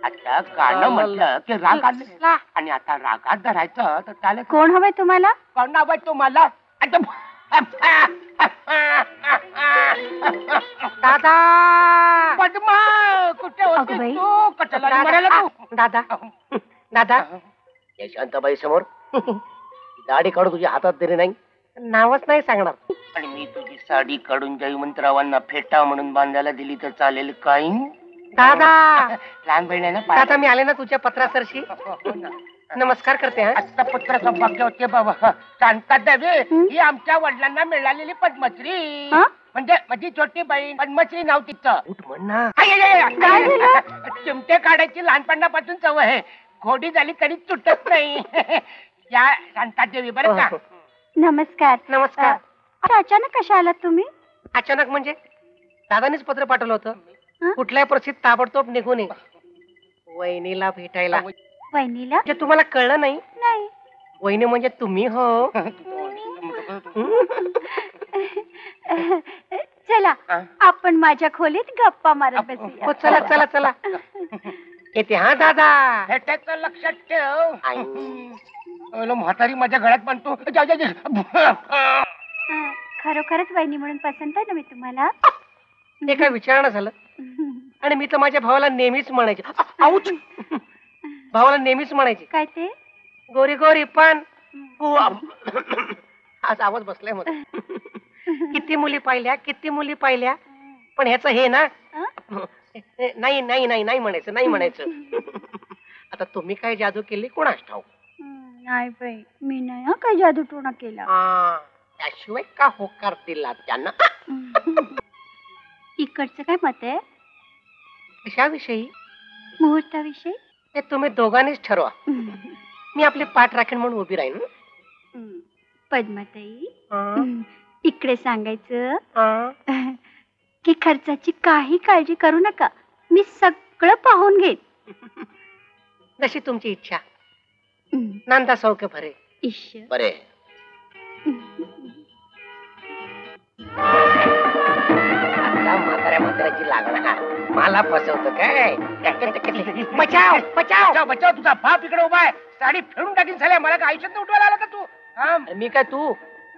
आता गाणं म्हटलं की राग आले आणि आता रागात धरायचं तर त्याला कोण हवंय तुम्हाला? कोण हवंय तुम्हाला? दादा पद्मा कुठे होती तू? कशाला मरायला तू? दादा दादा शांताबाई समोर दाढी काढून तुझ्या हातात तरी नाही. नावच नाही सांगणार. आणि मी तुझी साडी काढून जयवंतरावांना फेटा म्हणून बांधायला दिली तर चालेल काही? दादा लहान बहीण आहे ना. दादा मी आले ना तुझ्या पत्रासरशी. नमस्कार करते. आता पत्राचं वाक्य होते बाबा. शांता देवी ही आमच्या वडिलांना मिळालेली पद्मश्री. म्हणजे माझी छोटी बहीण पद्मश्री नाव तिचं. चिमटे काढायची लहानपणापासून सवय आहे. घोडी झाली तरी तुटत नाही. या शांता देवी बरं का. नमस्कार. नमस्कार. अचानक कशा आलात तुम्ही? अचानक म्हणजे दादानीच पत्र पाठवलं होतं. कुठल्याही परिस्थितीत ताबडतोब निघून ये वहिनीला भेटायला. वहिनीला? म्हणजे तुम्हाला कळलं नाही? नाही. वहिनी म्हणजे तुम्ही हो. चला आपण माझ्या खोलीत गप्पा मारत बसूया. चला चला चला. येते हा दादा. भेटायचं लक्षात ठेव. म्हातारी माझ्या गळ्यात म्हणतो. खरोखरच वहिनी म्हणून पसंत आहे ना मी तुम्हाला? ते काय विचारणं झालं. आणि मी तर माझ्या भावाला नेहमीच म्हणायचे. आऊच. भावाला नेहमीच म्हणायचे. काय ते? गोरी गोरी पण आज आवाज बसलाय मध्ये. किती मुली पाहिल्या किती मुली पाहिल्या पण ह्याचं हे ना नाही नाही नाही नाही म्हणायचं नाही म्हणायचं. आता तुम्ही काय जादू केली कोणास ठाऊक. नाही बाई मी नाही काय जादू टोणा केला. त्याशिवाय का होकार दिला त्यांना. इकडचं काय मत आहे? कशाविषयी? मुहूर्ताविषयी. ते तुम्ही दोघांनीच ठरवा. मी आपली पाठ राखेन म्हणून उभी राहीन. पद्माताई इकडे सांगायचं की खर्चाची काही काळजी करू नका. मी सगळं पाहून घेईन. जशी तुमची इच्छा. नांदा सौख्य भरे. ईश्वर बरे. म्हाताऱ्या म्हाताऱ्याची लागणार मला फसवतो काय? बचाव बचाव बचाव. तुझा बाप इकडे उभा आहे. साडी फेडून टाकीन झाल्या. मला काय आयुष्यात उठवायला आला का तू? मी काय तू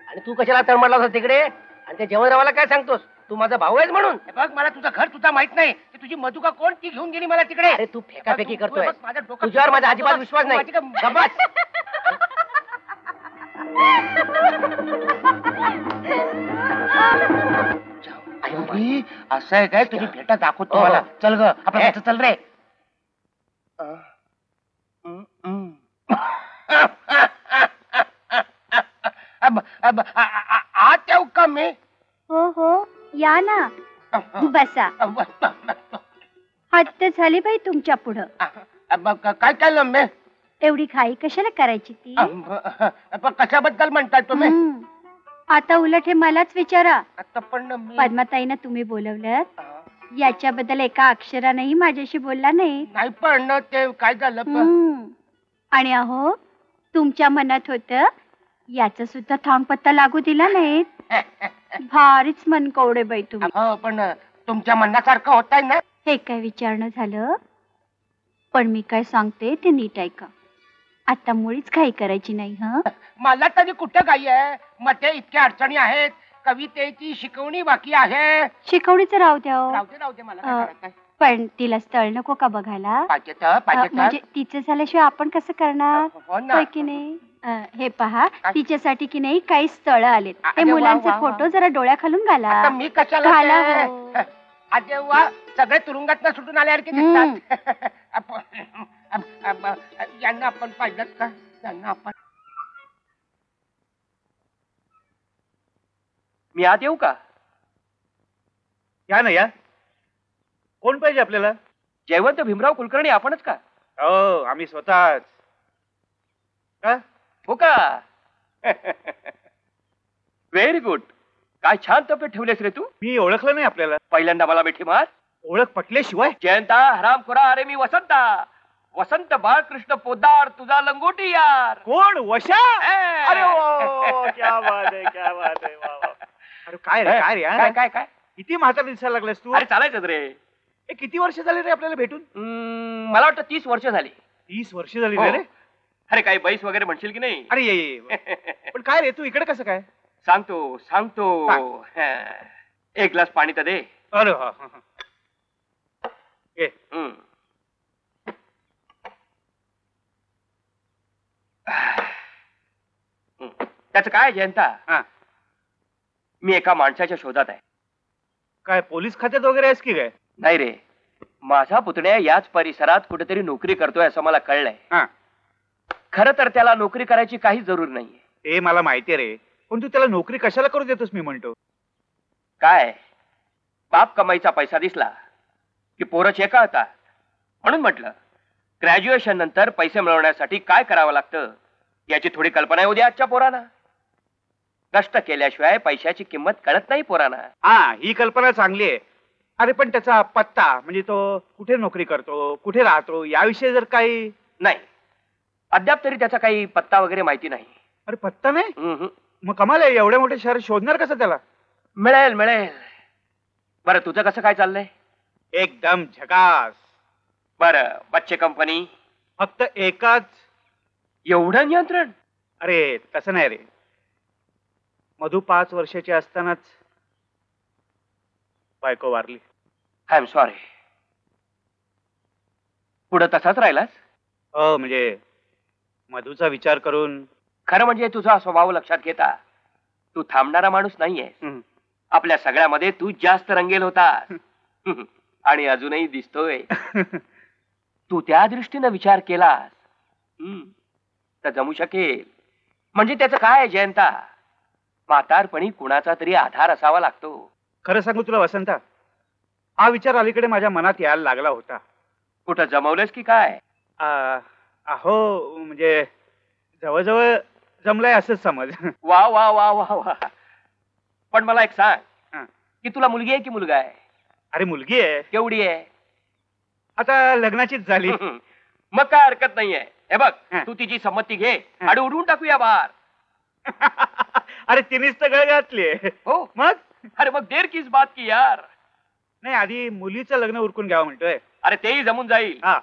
आणि तू कशाला तळमडला होता तिकडे? आणि त्या जयवंतरावाला काय सांगतोस? तू माझा भाऊ आहेस म्हणून. बघ मला तुझं घर तुझा माहित नाही. तुझी मधुका कोण ती घेऊन गेली मला तिकडे. अरे तू फेकाफेकी करतोय. तुझ्यावर माझा अजिबात विश्वास नाही. असं आहे काय? तुझी फेटा दाखवतो तुम्हाला. चल ग आपण चल रे. आत येऊ का मी? हो हो या ना. बसा. हद्द झाली बाई तुमच्या पुढं. काय केलं मी? एवढी घाई कशाला करायची ती? कशाबद्दल म्हणताय तुम्ही? आता उलट हे मलाच विचारा. आता पण पद्माताईंना तुम्ही बोलवलं याच्याबद्दल एका अक्षरानेही माझ्याशी बोलला नाही. नाही पण ते काय झालं? आणि अहो तुमच्या मनात होत याचा सुद्धा थांग पत्ता लागू दिला नाही. भारीच मन कवडे बाई तुम्ही. हो पण तुमच्या मनासारखं होत आहे ना. हे काय विचारणं झालं. पण मी काय सांगते ते नीट ऐका. आता मुळीच घाई करायची नाही. मला तरी कुठं घाई आहे? मध्ये इतक्या अडचणी आहेत. कवितेची शिकवणी बाकी आहे. शिकवणीच राहू द्या. राहू दे मला. पण तिला स्थळ नको का बघायला? म्हणजे तिचं झाल्याशिवाय आपण कसं करणार की नाही? हे पहा तिच्यासाठी की नाही काही स्थळ आलेत. हे मुलांचे फोटो जरा डोळ्याखालून घाला. मी कशाला घाला? अरे वा सगळे तुरुंगात सुटून आल्यासारखे दिसतात. यांना आपण पाहिलं का? यांना आपण. मी आत येऊ का? या ना या. कोण पाहिजे आपल्याला? जयवंत भीमराव कुलकर्णी आपणच का? हो आम्ही स्वतःच. का हो का? Very good. काय छान तब्येत ठेवलेस रे तू. मी ओळखलं नाही आपल्याला. पहिल्यांदा मला मिठी मार. ओळख पटल्याशिवाय. जयंता हरामखोरा. अरे मी वसंता. वसंत बाळकृष्ण पोद्दार तुझा लंगोटी यार. कोण? वशा? अरे क्या बात आहे क्या बात आहे. अरे काय रे काय रे काय काय काय किती म्हातारा दिसायला लागलास तू. अरे चालायचं रे. किती वर्ष झाली रे आपल्याला भेटून? मला वाटतं 30 वर्ष झाली. 30 वर्ष झाली हो. रे. अरे काही बैस वगैरे म्हणशील की नाही? अरे ये. पण काय रे, तू इकडे कसं काय? सांगतो. एक ग्लास पाणी तर दे. अरे हा. ये. त्याचं काय जयंता? हा. मी एका माणसाच्या शोधात आहे. काय पोलीस खात्यात वगैरे आहेस की काय? नाही रे, माझा पुतण्या याच परिसरात कुठेतरी नोकरी करतोय असं मला कळलंय. हा. खरं तर त्याला नोकरी करायची काही जरूर नाहीये. ते मला माहितीये रे, पण तू त्याला नोकरी कशाला करू देतोस मी म्हणतो. काय बाप कमाईचा पैसा दिसला की पोरं चेकाळतात. म्हणून म्हटलं ग्रॅज्युएशन नंतर पैसे मिळवण्यासाठी काय करावं लागतं याची थोडी कल्पना येऊ द्या आजच्या पोरांना. कष्ट केल्याशिवाय पैशाची किंमत कळत नाही पोरांना. हा, ही कल्पना चांगली आहे. अरे पण त्याचा पत्ता, म्हणजे तो कुठे नोकरी करतो, कुठे राहतो, याविषयी जर काही. नाही, अद्याप तरी त्याचा काही पत्ता वगैरे माहिती नाही. अरे पत्ता नाही? हम्म. मग कमाल आहे, एवढ्या मोठे शहर शोधणार कसं त्याला? मिळेल. बरं तुझं कसं काय चाललंय? एकदम झकास. बरं बच्चे कंपनी? फक्त एकाच. एवढं नियंत्रण? अरे तसं नाही रे, मधू 5 वर्षाची असतानाच बायको वारली. I am sorry. पुढं तसाच राहिलास? म्हणजे मधूचा विचार करून. खरं म्हणजे तुझा स्वभाव लक्षात घेता तू थांबणारा माणूस नाहीये. आपल्या सगळ्यामध्ये तू जास्त रंगेल होता आणि अजूनही दिसतोय. तू त्या दृष्टीनं विचार केलास तर जमू शकेल. म्हणजे त्याचं काय जयंता, म्हातारपणी कुणाचा तरी आधार असावा लागतो. खरं सांगू तुला वसंता, हा विचार अलीकडे माझ्या मनात यायला लागला होता. कुठं जमवलंस की काय? अहो म्हणजे जवळजवळ जमलंय असंच समज. वा वा वा वा वा. पण मला एक सांग की तुला मुलगी आहे की मुलगा आहे? अरे मुलगी आहे. केवढी आहे? आता लग्नाचीच झाली. मग काय हरकत नाहीये. हे बघ, तू तिची संमती घे आणि उडवून टाकूया बाहेर. अरे तिनेच तर गळ घातली. हो मग? अरे मग देर किस बात की यार. नाही, आधी मुलीचं लग्न उरकून घ्यावं म्हणतोय. अरे तेही जमून जाईल. हा.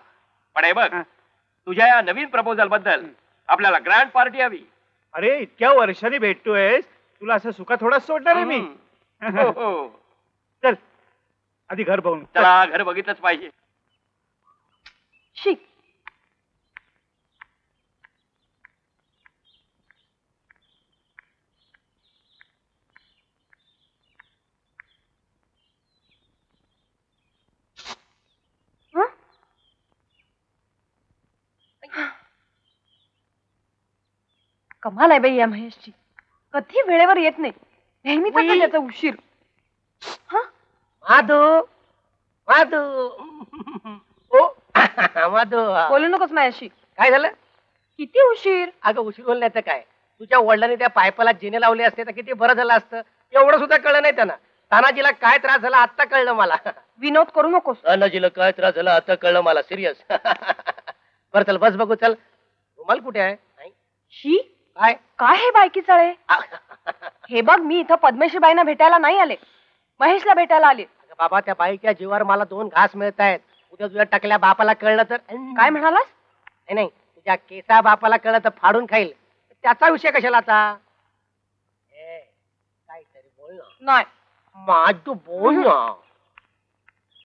पण हे बघ, तुझ्या या नवीन प्रपोजल बद्दल आपल्याला ग्रँड पार्टी हवी. अरे इतक्या वर्षांनी भेटतोय, तुला असं सुका थोडाच सोडणार आहे मी. हो. चल आधी घर बघून. चला, घर बघितलंच पाहिजे. शिक. कमाल आहे बाई या महेशची, कधी वेळेवर येत नाही. नेहमी त्याचा उशीर. माधू बोलू नकोस माझ्याशी. काय झालं? किती उशीर? अगं उशीर बोल नाही तर काय, तुझ्या वडिलांनी त्या पायपाला जिने लावले असते तर किती बरं झालं असतं. एवढं सुद्धा कळलं नाही त्यांना. तानाजीला काय त्रास झाला आता कळलं मला. विनोद करू नकोस. तानाजीला काय त्रास झाला आता कळलं मला, सिरियस. बरं चल बस बघू. चल, रुमाल कुठे आहे? शी, काय काय हे बायकी चाळे? हे बघ, मी इथं पद्मश्री बाईंना भेटायला नाही आले, महेशला भेटायला आले. बाबा त्या बाईच्या जीवावर मला 2 घास मिळत आहेत. उद्या तुझ्या टकल्या बापाला कळलं तर? काय म्हणालास? नाही, तुझ्या केसा बापाला कळलं तर फाडून खाईल. त्याचा विषय कशाला आता? काहीतरी बोल ना. नाही माधू, बोल ना.